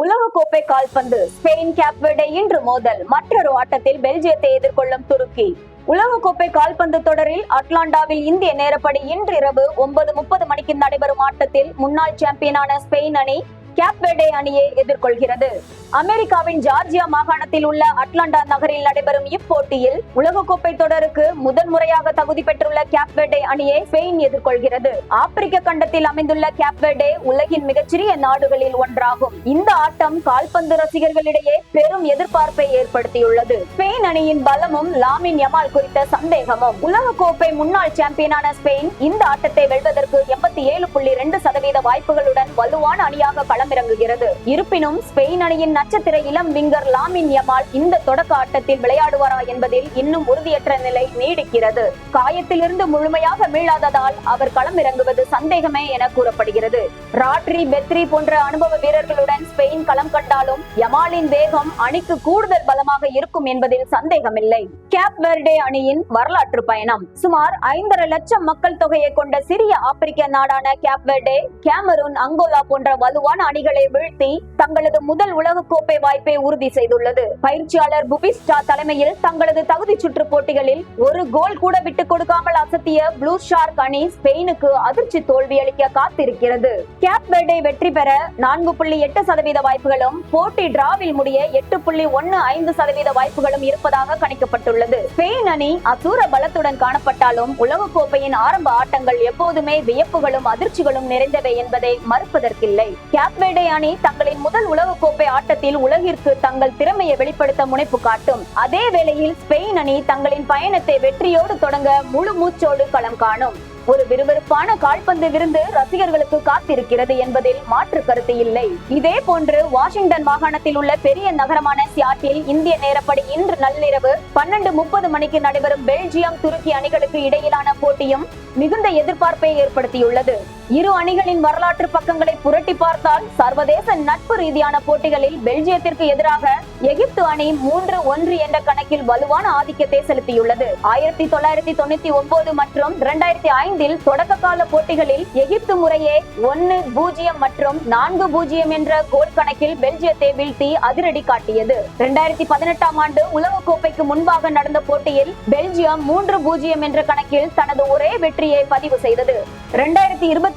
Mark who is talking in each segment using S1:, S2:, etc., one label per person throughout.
S1: உலகக்கோப்பை கால்பந்து ஸ்பெயின் கேப்வெர்டே இன்று மோதல். மற்றொரு ஆட்டத்தில் பெல்ஜியத்தை எதிர்கொள்ளும் துருக்கி. உலகக்கோப்பை கால்பந்து தொடரில் அட்லாண்டாவில் இந்திய நேரப்படி இன்று இரவு 9:30 மணிக்கு நடைபெறும் ஆட்டத்தில் முன்னாள் சாம்பியனான ஸ்பெயின் அணி கேப்வெர்டே அணியை எதிர்கொள்கிறது. அமெரிக்காவின் ஜார்ஜியா மாகாணத்தில் உள்ள அட்லாண்டா நகரில் நடைபெறும் இப்போட்டியில் உலகக்கோப்பை தொடருக்கு முதன்முறையாக தகுதி பெற்றுள்ள கேப்வெர்டே அணியை ஸ்பெயின் எதிர்கொள்கிறது. ஆப்பிரிக்க கண்டத்தில் அமைந்துள்ள கேப்வெர்டே உலகின் மிகச்சிறிய நாடுகளில் ஒன்றாகும். இந்த ஆட்டம் கால்பந்து ரசிகர்களிடையே பெரும் எதிர்பார்ப்பை ஏற்படுத்தியுள்ளது. ஸ்பெயின் அணியின் பலமும் லாமின் யமால் குறித்த சந்தேகமும். உலகக்கோப்பை முன்னாள் சாம்பியனான ஸ்பெயின் இந்த ஆட்டத்தை வெல்வதற்கு 87.2% வாய்ப்புகளுடன் வலுவான அணியாக களமிறங்குகிறது. இருப்பினும் ஸ்பெயின் அணியின் நட்சத்திர இளம் விங்கர் லாமின் யமால் இந்த தொடக்க ஆட்டத்தில் விளையாடுவாரா என்பதில் இன்னும் உறுதியற்ற நிலை நீடிக்கிறது. காயத்திலிருந்து முழுமையாக மீளாததால் அவர் களமிறங்குவது சந்தேகமே என கூறப்படுகிறது. ராட்ரி, பெத்ரி போன்ற அனுபவ வீரர்களுடன் ஸ்பெயின் களம் கண்டாலும் யமாலின் வேகம் அணிக்கு கூடுதல் பலமாக இருக்கும் என்பதில் சந்தேகமில்லை. கேப்வெர்டே அணியின் வரலாற்று பயணம். சுமார் 5.5 லட்சம் மக்கள் தொகையை கொண்ட சிறிய ஆப்பிரிக்க நாடான கேப்வெர்டே கேமரூன், அங்கோலா போன்ற வலுவான அணிகளை வீழ்த்தி தங்களது முதல் உலகக்கோப்பை வாய்ப்பை உறுதி செய்துள்ளது. பயிற்சியாளர் புபிஸ்டா தலைமையில் தங்களது தகுதி சுற்று போட்டிகளில் ஒரு கோல் கூட விட்டுக் கொடுக்காமல் அசத்திய ப்ளூ ஷார்க் அணி ஸ்பெயினுக்கு அதிர்ச்சி தோல்வி அளிக்க காத்திருக்கிறது. கேப்வெர்டே வெற்றி பெற 4.8% வாய்ப்புகளும் போட்டி டிராவில் முடிய 8.15% வாய்ப்புகளும் இருப்பதாக கணிக்கப்பட்டுள்ளது. ஸ்பெயின் அணி அசூர பலத்துடன் காணப்பட்டாலும் உலகக்கோப்பையின் ஆரம்ப ஆட்டங்கள் எப்போதுமே வியப்புகளும் அதிர்ச்சிகளும் நிறைந்தவை என்பதை மறுப்பதற்கில்லை. கேப்வெர்டே அணி தங்களின் முதல் உலகக்கோப்பை ஆட்டத்தில் உலகிற்கு தங்கள் திறமையை வெளிப்படுத்த முனைப்பு காட்டும். அதே வேளையில் ஸ்பெயின் அணி தங்களின் பயணத்தை வெற்றியோடு தொடங்க முழு மூச்சோடு களம் காணும். ஒரு விறுவிறுப்பான கால்பந்து விருந்து ரசிகர்களுக்கு காத்திருக்கிறது என்பதில் மாற்று கருத்து இல்லை. இதே போன்று வாஷிங்டன் மாகாணத்தில் உள்ள பெரிய நகரமான சியாட்டில் இந்திய நேரப்படி இன்று நள்ளிரவு 12:30 மணிக்கு நடைபெறும் பெல்ஜியம் துருக்கி அணிகளுக்கு இடையிலான போட்டியும் மிகுந்த எதிர்பார்ப்பை ஏற்படுத்தியுள்ளது. இரு அணிகளின் வரலாற்று பக்கங்களை புரட்டி பார்த்தால் சர்வதேச நட்பு ரீதியான போட்டிகளில் பெல்ஜியத்திற்கு எதிராக எகிப்து அணி 3-1 என்ற கணக்கில் வலுவான ஆதிக்கத்தை செலுத்தியுள்ளது. 1999 மற்றும் 2005 தொடக்க கால போட்டிகளில் எகிப்து முறையே 1-0 மற்றும் 4-0 என்ற கோல் கணக்கில் பெல்ஜியத்தை வீழ்த்தி அதிரடி காட்டியது. 2018 ஆண்டு உலகக்கோப்பைக்கு முன்பாக நடந்த போட்டியில் பெல்ஜியம் 3-0 என்ற கணக்கில் தனது ஒரே வெற்றியை பதிவு செய்தது. 2022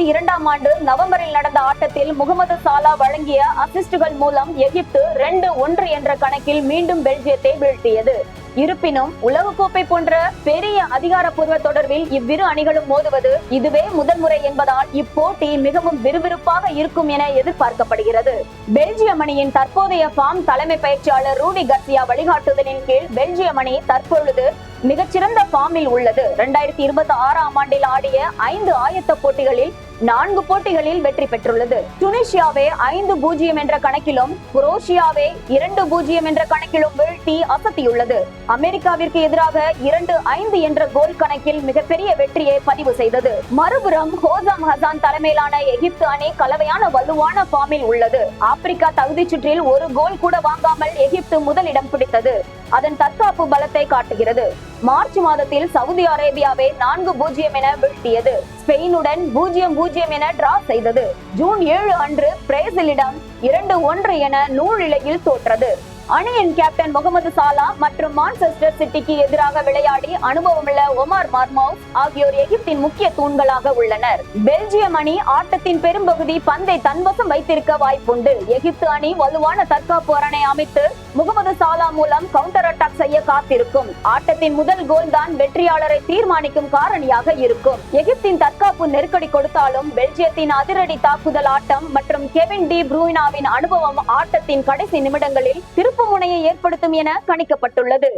S1: ஆண்டு நவம்பரில் நடந்த ஆட்டத்தில் முகமது சாலா வழங்கிய அசிஸ்டுகள் மூலம் எகிப்து 2-1 என்ற கணக்கில் மீண்டும் பெல்ஜியத்தை வீழ்த்தியது. இருப்பினும் உலகக்கோப்பை போன்ற பெரிய அதிகாரப்பூர்வ தொடர்பில் இவ்விரு அணிகளும் மோதுவது இதுவே முதன்முறை என்பதால் இப்போட்டி மிகவும் விறுவிறுப்பாக இருக்கும் என எதிர்பார்க்கப்படுகிறது. பெல்ஜியம் அணியின் தற்போதைய ஃபார்ம் தலைமை பயிற்சியாளர் ரூடி கர்சியா வழிகாட்டுதலின் கீழ் பெல்ஜியம் அணி தற்பொழுது மிகச்சிறந்த ஃபார்மில் உள்ளது. 2026 ஆண்டில் ஆடிய 5 ஆயத்த போட்டிகளில் 4 போட்டிகளில் வெற்றி பெற்றுள்ளது. துனிசியாவை 5-0 என்ற கணக்கிலும் குரோஷியாவை 2-0 என்ற கணக்கிலும் வீழ்த்தி அசத்தியுள்ளது. அமெரிக்காவிற்கு எதிராக 2-5 என்ற கோல் கணக்கில் மிகப்பெரிய வெற்றியை பதிவு செய்தது. மறுபுறம் ஹோசாம் ஹசான் தலைமையிலான எகிப்து அணி கலவையான வலுவான ஃபார்மில் உள்ளது. ஆப்பிரிக்கா தகுதி சுற்றில் ஒரு கோல் கூட வாங்காமல் எகிப்து முதலிடம் பிடித்தது. அதன் தற்காப்பு பலத்தை காட்டுகிறது. மார்ச் மாதத்தில் சவுதி அரேபியாவை 4-0 என வீழ்த்தியது. ஸ்பெயினுடன் 0-0 என டிரா செய்தது. ஜூன் 7 அன்று பிரேசிலிடம் 2-1 என நூலிழையில் தோற்றது. அணியின் கேப்டன் முகமது சாலா மற்றும் மான்செஸ்டர் சிட்டிக்கு எதிராக விளையாடி அனுபவமுள்ள ஒமார் மார்மவுஸ் ஆகியோர் எகிப்தின் முக்கிய தூண்களாக உள்ளனர். பெல்ஜியம் அணி ஆட்டத்தின் பெரும்பகுதி பந்தை தன்வசம் வைத்திருக்க வாய்ப்புண்டு. எகிப்து அணி வலுவான தற்காப்பு அரணை அமைத்து முகமது சாலா மூலம் கவுண்டர் அட்டாக் செய்ய காத்திருக்கும். ஆட்டத்தின் முதல் கோல் தான் வெற்றியாளரை தீர்மானிக்கும் காரணியாக இருக்கும். எகிப்தின் தற்காப்பு நெருக்கடி கொடுத்தாலும் பெல்ஜியத்தின் அதிரடி தாக்குதல் ஆட்டம் மற்றும் கெவின் டி ப்ரூய்னாவின் அனுபவம் ஆட்டத்தின் கடைசி நிமிடங்களில் திருப்பு முனையை ஏற்படுத்தும் என கணிக்கப்பட்டுள்ளது.